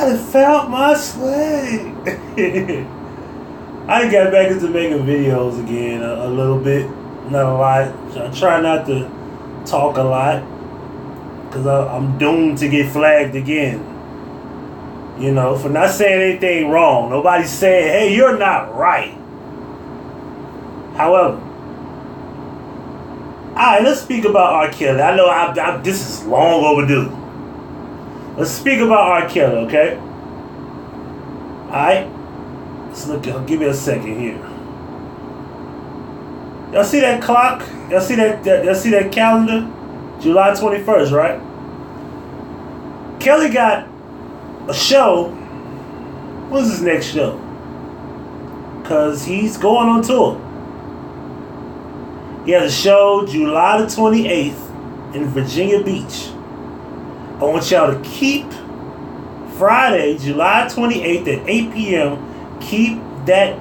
I found my swag. I got back into making videos again a little bit, not a lot. I try not to talk a lot because I'm doomed to get flagged again. You know, for not saying anything wrong. Nobody's saying, hey, you're not right. However, alright, let's speak about R. Kelly. I know this is long overdue. Let's speak about R. Kelly, okay? Alright? Let's look. Give me a second here. Y'all see that clock? Y'all see that calendar? July 21st, right? Kelly got a show. What's his next show? Because he's going on tour. He has a show July the 28th in Virginia Beach. I want y'all to keep Friday, July 28th at 8 p.m. Keep that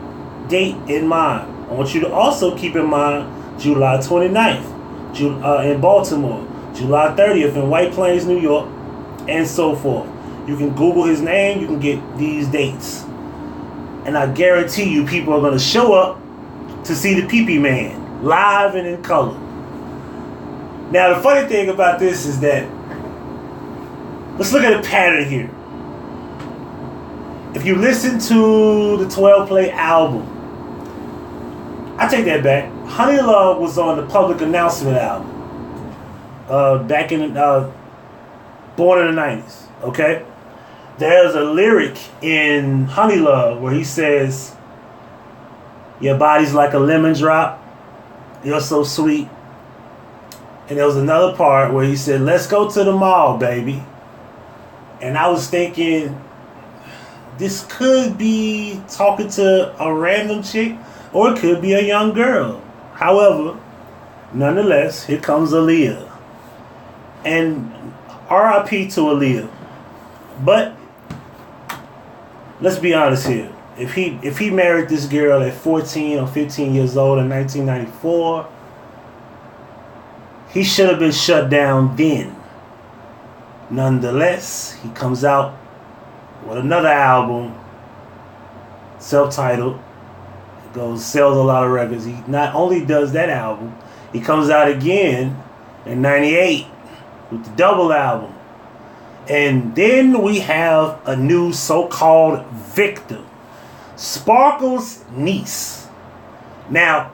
date in mind. I want you to also keep in mind July 29th in Baltimore, July 30th in White Plains, New York, and so forth. You can Google his name, you can get these dates. And I guarantee you people are going to show up to see the Pee-Pee Man. Live and in color. Now the funny thing about this is that let's look at a pattern here. If you listen to the 12 Play album, I take that back. Honey Love was on the Public Announcement album. Back in born in the 90s. Okay? There's a lyric in Honey Love where he says, your body's like a lemon drop. You're so sweet. And there was another part where he said, let's go to the mall, baby. And I was thinking, this could be talking to a random chick, or it could be a young girl. However, nonetheless, here comes Aaliyah. And R.I.P. to Aaliyah. But let's be honest here. If he married this girl at 14 or 15 years old in 1994, he should have been shut down then. Nonetheless, he comes out with another album, self-titled. It sells a lot of records. He not only does that album, he comes out again in 98 with the double album. And then we have a new so-called victim. Sparkle's niece. Now,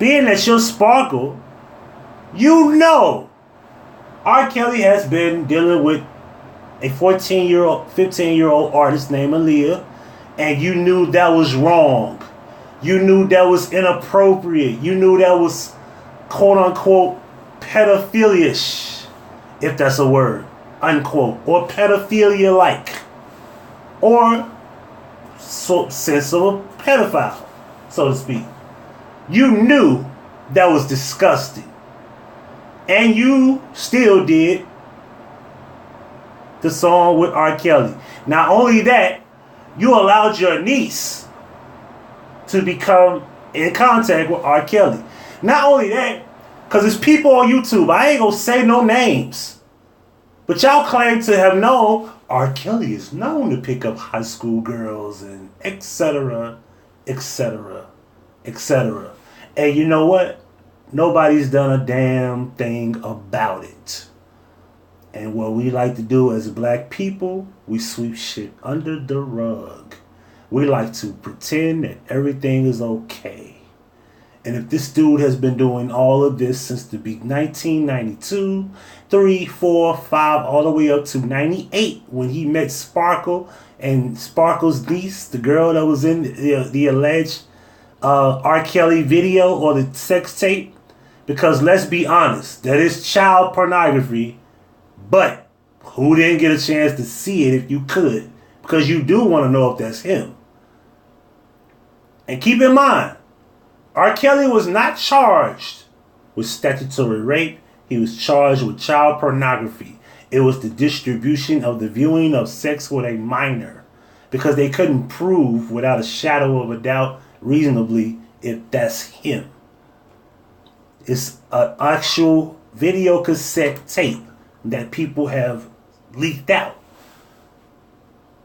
being that you're Sparkle, you know R. Kelly has been dealing with a 14-year-old, 15-year-old artist named Aaliyah, and you knew that was wrong. You knew that was inappropriate. You knew that was quote-unquote pedophilia-ish, if that's a word, unquote, or pedophilia-like, or sense of a pedophile, so to speak. You knew that was disgusting. And you still did the song with R. Kelly. Not only that, you allowed your niece to become in contact with R. Kelly. Not only that, because there's people on YouTube, I ain't gonna say no names, but y'all claim to have known R. Kelly is known to pick up high school girls and etc., etc., etc. And you know what? Nobody's done a damn thing about it. And what we like to do as black people, we sweep shit under the rug. We like to pretend that everything is okay. And if this dude has been doing all of this since the 1992, 3, 4, 5, all the way up to 98, when he met Sparkle and Sparkle's niece, the girl that was in the alleged R. Kelly video or the sex tape, because let's be honest, that is child pornography, but who didn't get a chance to see it if you could? Because you do want to know if that's him. And keep in mind, R. Kelly was not charged with statutory rape. He was charged with child pornography. It was the distribution of the viewing of sex with a minor, because they couldn't prove without a shadow of a doubt reasonably if that's him. It's an actual video cassette tape that people have leaked out.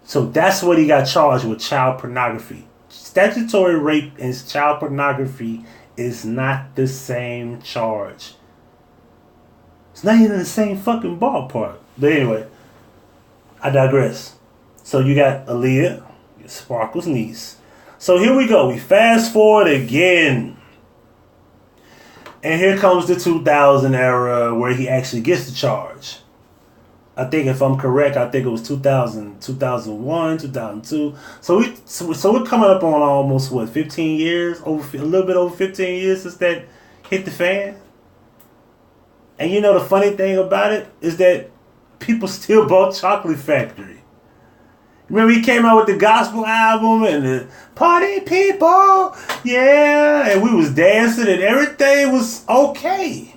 So that's what he got charged with, child pornography. Statutory rape and child pornography is not the same charge. It's not even the same fucking ballpark. But anyway, I digress. So you got Aaliyah, Sparkle's niece. So here we go. We fast forward again. And here comes the 2000 era where he actually gets the charge. I think if I'm correct, I think it was 2000, 2001, 2002. So we're coming up on almost, 15 years? A little bit over 15 years since that hit the fan. And you know the funny thing about it is that people still bought Chocolate Factory. Remember he came out with the gospel album and the party people, yeah, and we was dancing and everything was okay.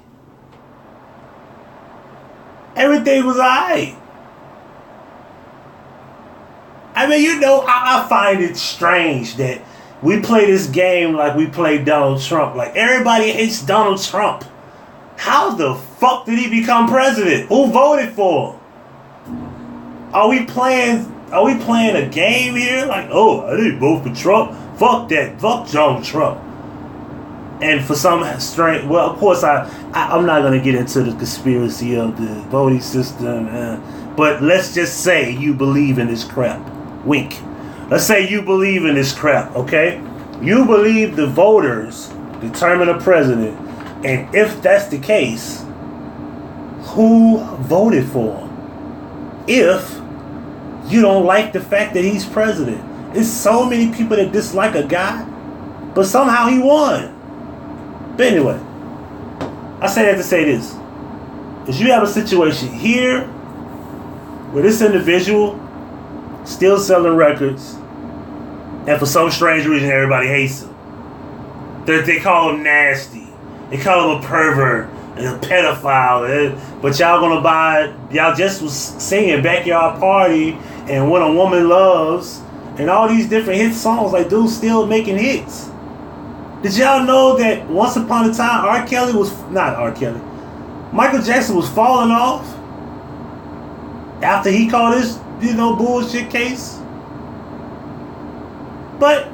Everything was alright. I mean, you know, I find it strange that we play this game like we play Donald Trump. Like everybody hates Donald Trump. How the fuck did he become president? Who voted for him? Are we playing a game here? Like, oh, I didn't vote for Trump. Fuck that. Fuck Donald Trump. And for some strange, well, of course, I'm not gonna get into the conspiracy of the voting system. But let's just say you believe in this crap. Wink. Let's say you believe in this crap. Okay, you believe the voters determine a president. And if that's the case, who voted for him? If you don't like the fact that he's president. There's so many people that dislike a guy, but somehow he won. But anyway, I say that to say this. Is you have a situation here where this individual still selling records, and for some strange reason everybody hates him. They call him nasty. They call him a pervert and a pedophile. But y'all gonna buy, y'all just was singing Backyard Party and When a Woman Loves and all these different hit songs. Like, dude's still making hits. Did y'all know that once upon a time Michael Jackson was falling off after he called his, bullshit case? But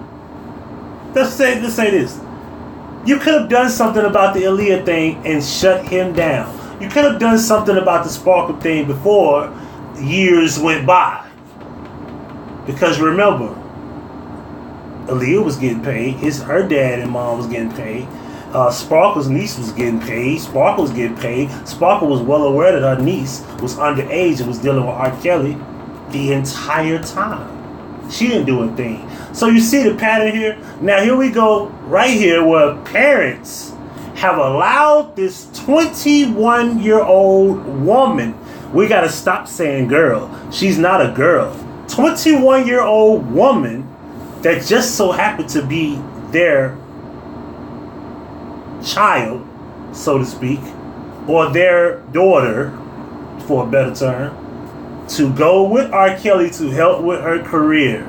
let's say this. You could have done something about the Aaliyah thing and shut him down. You could have done something about the Sparkle thing before years went by. Because remember, Aaliyah was getting paid. Her dad and mom was getting paid. Sparkle's niece was getting paid. Sparkle was getting paid. Sparkle was well aware that her niece was underage and was dealing with R. Kelly the entire time. She didn't do a thing. So you see the pattern here? Now here we go right here where parents have allowed this 21-year-old woman. We got to stop saying girl. She's not a girl. 21-year-old woman that just so happened to be their child, so to speak, or their daughter, for a better term, to go with R. Kelly to help with her career.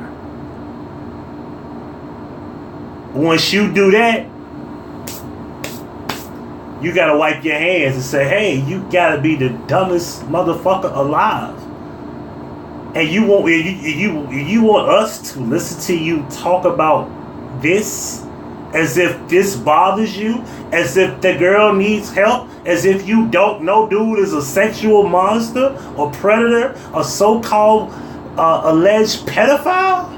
Once you do that, you gotta wipe your hands and say, hey, you gotta be the dumbest motherfucker alive. And you want us to listen to you talk about this as if this bothers you, as if the girl needs help, as if you don't know dude is a sexual monster or predator or so-called alleged pedophile?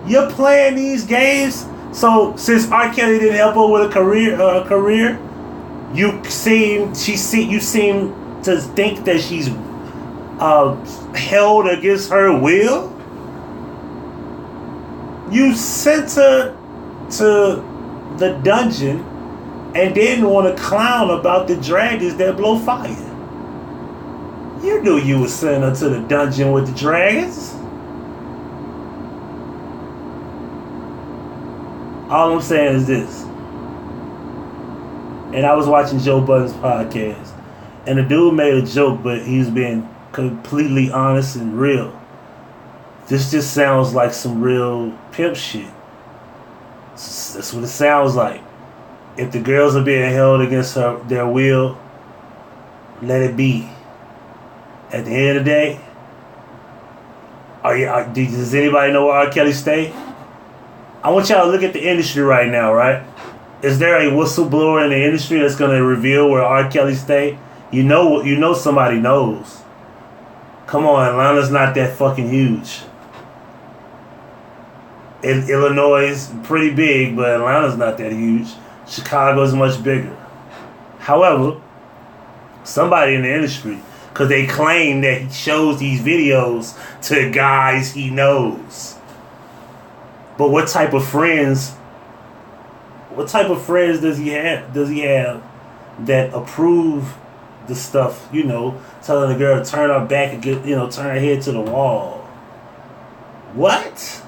You're playing these games. So since R. Kelly didn't help her with a career, you seem to think that she's held against her will. You sent her to the dungeon and didn't want to clown about the dragons that blow fire. You knew you would send her to the dungeon with the dragons. All I'm saying is this. And I was watching Joe Budden's podcast, and the dude made a joke, but he's being completely honest and real. This just sounds like some real pimp shit. That's what it sounds like. If the girls are being held against their will, let it be. At the end of the day, Does anybody know where R. Kelly stay? I want y'all to look at the industry right now, right? Is there a whistleblower in the industry that's going to reveal where R. Kelly stay? You know somebody knows. Come on, Atlanta's not that fucking huge. Illinois is pretty big, but Atlanta's not that huge. Chicago's much bigger. However, somebody in the industry, because they claim that he shows these videos to guys he knows. But what type of friends does he have? Does he have that approve the stuff? Telling the girl to turn her back and turn her head to the wall. What?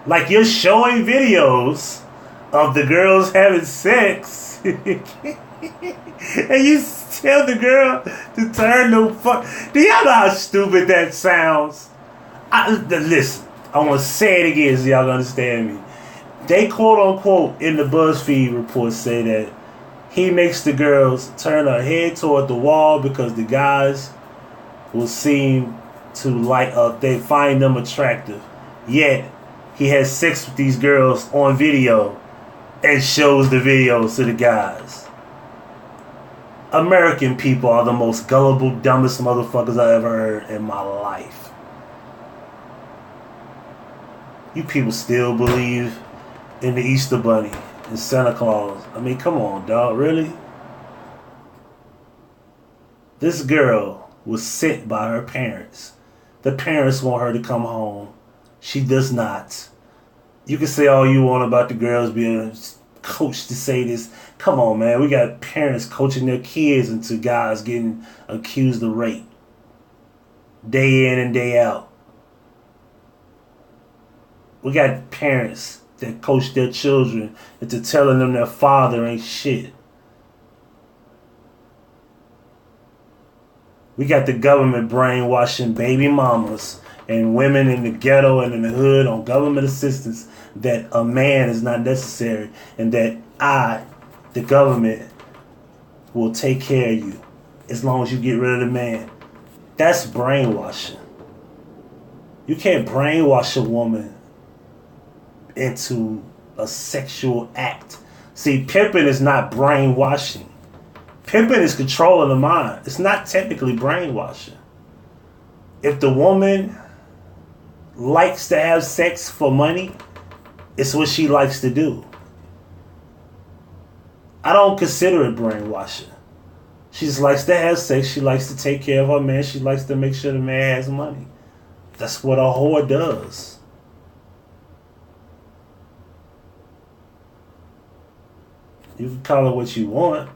Like you're showing videos of the girls having sex, and you tell the girl to turn the fuck. Do y'all know how stupid that sounds? Listen. I want to say it again so y'all can understand me. They quote unquote in the BuzzFeed report say that he makes the girls turn her head toward the wall because the guys will seem to they find them attractive. Yet he has sex with these girls on video and shows the videos to the guys. American people are the most gullible, dumbest motherfuckers I ever heard in my life. You people still believe in the Easter Bunny and Santa Claus. I mean, come on, dog. Really? This girl was sent by her parents. The parents want her to come home. She does not. You can say all you want about the girls being coached to say this. Come on, man. We got parents coaching their kids into guys getting accused of rape. Day in and day out. We got parents that coach their children into telling them their father ain't shit. We got the government brainwashing baby mamas and women in the ghetto and in the hood on government assistance that a man is not necessary and that the government, will take care of you as long as you get rid of the man. That's brainwashing. You can't brainwash a woman into a sexual act. See, pimping is not brainwashing. Pimping is controlling the mind. It's not technically brainwashing. If the woman likes to have sex for money, it's what she likes to do. I don't consider it brainwashing. She just likes to have sex. She likes to take care of her man. She likes to make sure the man has money. That's what a whore does. You can call it what you want,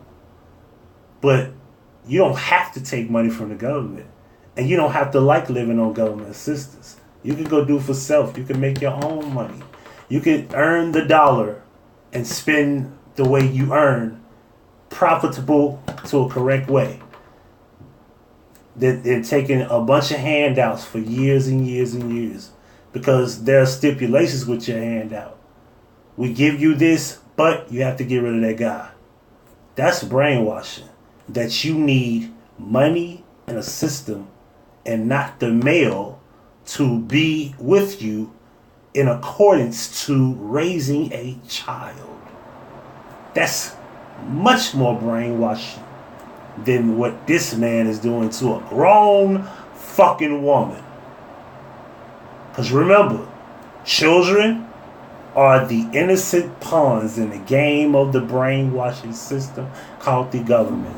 but you don't have to take money from the government. And you don't have to like living on government assistance. You can go do for self. You can make your own money. You can earn the dollar and spend the way you earn profitable to a correct way. They're taking a bunch of handouts for years and years and years because there are stipulations with your handout. We give you this, but you have to get rid of that guy. That's brainwashing. That you need money and a system and not the male to be with you in accordance to raising a child. That's much more brainwashing than what this man is doing to a grown fucking woman. Because remember, children are the innocent pawns in the game of the brainwashing system called the government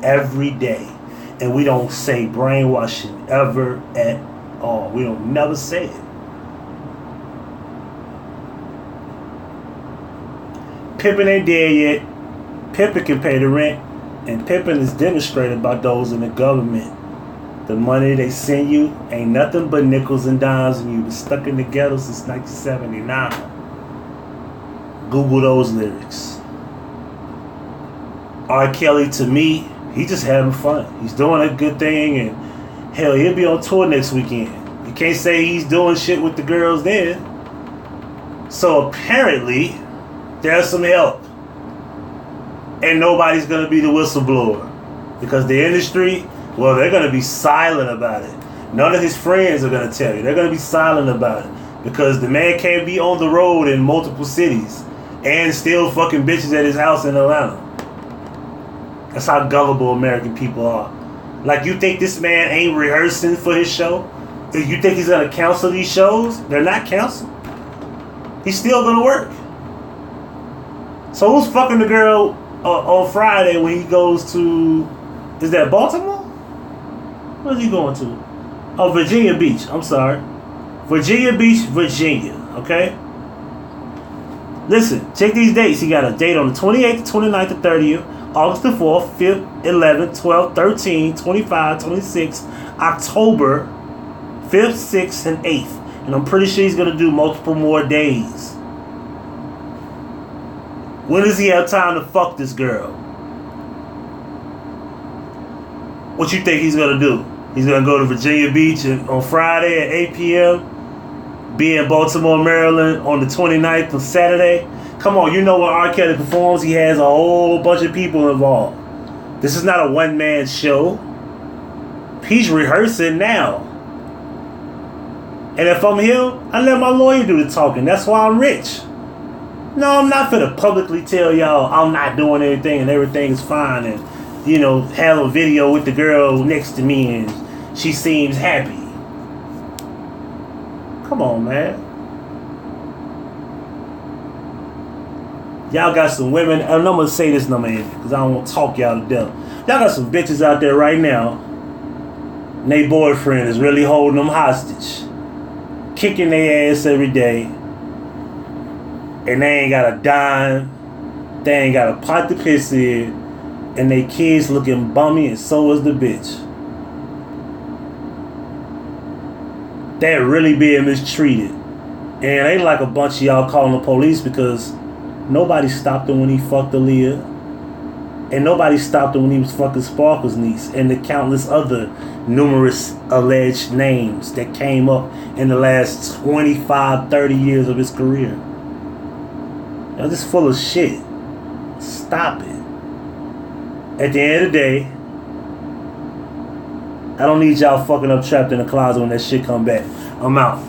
every day. And we don't say brainwashing ever at all. We don't never say it. Pimping ain't dead yet. Pimping can pay the rent. And pimping is demonstrated by those in the government. The money they send you ain't nothing but nickels and dimes, and you've been stuck in the ghetto since 1979. Google those lyrics. R. Kelly, to me, he's just having fun. He's doing a good thing, and hell, he'll be on tour next weekend. You can't say he's doing shit with the girls then. So apparently, there's some help. And nobody's going to be the whistleblower. Because the industry, well, they're going to be silent about it. None of his friends are gonna tell you. They're gonna be silent about it because the man can't be on the road in multiple cities and still fucking bitches at his house in Atlanta. That's how gullible American people are. Like, you think this man ain't rehearsing for his show? If you think he's gonna cancel these shows, they're not canceled. He's still gonna work. So who's fucking the girl on Friday when he goes to? Is that Baltimore? Where's he going to? Oh, Virginia Beach. I'm sorry. Virginia Beach, Virginia. Okay? Listen, check these dates. He got a date on the 28th, 29th, and 30th, August the 4th, 5th, 11th, 12th, 13th, 25th, 26th, October 5th, 6th, and 8th. And I'm pretty sure he's going to do multiple more days. When does he have time to fuck this girl? What you think he's going to do? He's going to go to Virginia Beach on Friday at 8 p.m., be in Baltimore, Maryland on the 29th on Saturday. Come on, you know when R. Kelly performs, he has a whole bunch of people involved. This is not a one-man show. He's rehearsing now. And if I'm him, I let my lawyer do the talking. That's why I'm rich. No, I'm not finna publicly tell y'all I'm not doing anything and everything is fine and, you know, have a video with the girl next to me and she seems happy. Come on, man. Y'all got some women, and I'm gonna say this number because I don't want to talk y'all to death. Y'all got some bitches out there right now, and their boyfriend is really holding them hostage, kicking their ass every day, and they ain't got a dime, they ain't got a pot to piss in, and they kids looking bummy, and so is the bitch. They're really being mistreated. And it ain't like a bunch of y'all calling the police because nobody stopped him when he fucked Aaliyah. And nobody stopped him when he was fucking Sparkle's niece. And the countless other numerous alleged names that came up in the last 25, 30 years of his career. Y'all just full of shit. Stop it. At the end of the day, I don't need y'all fucking up trapped in a closet when that shit come back. I'm out.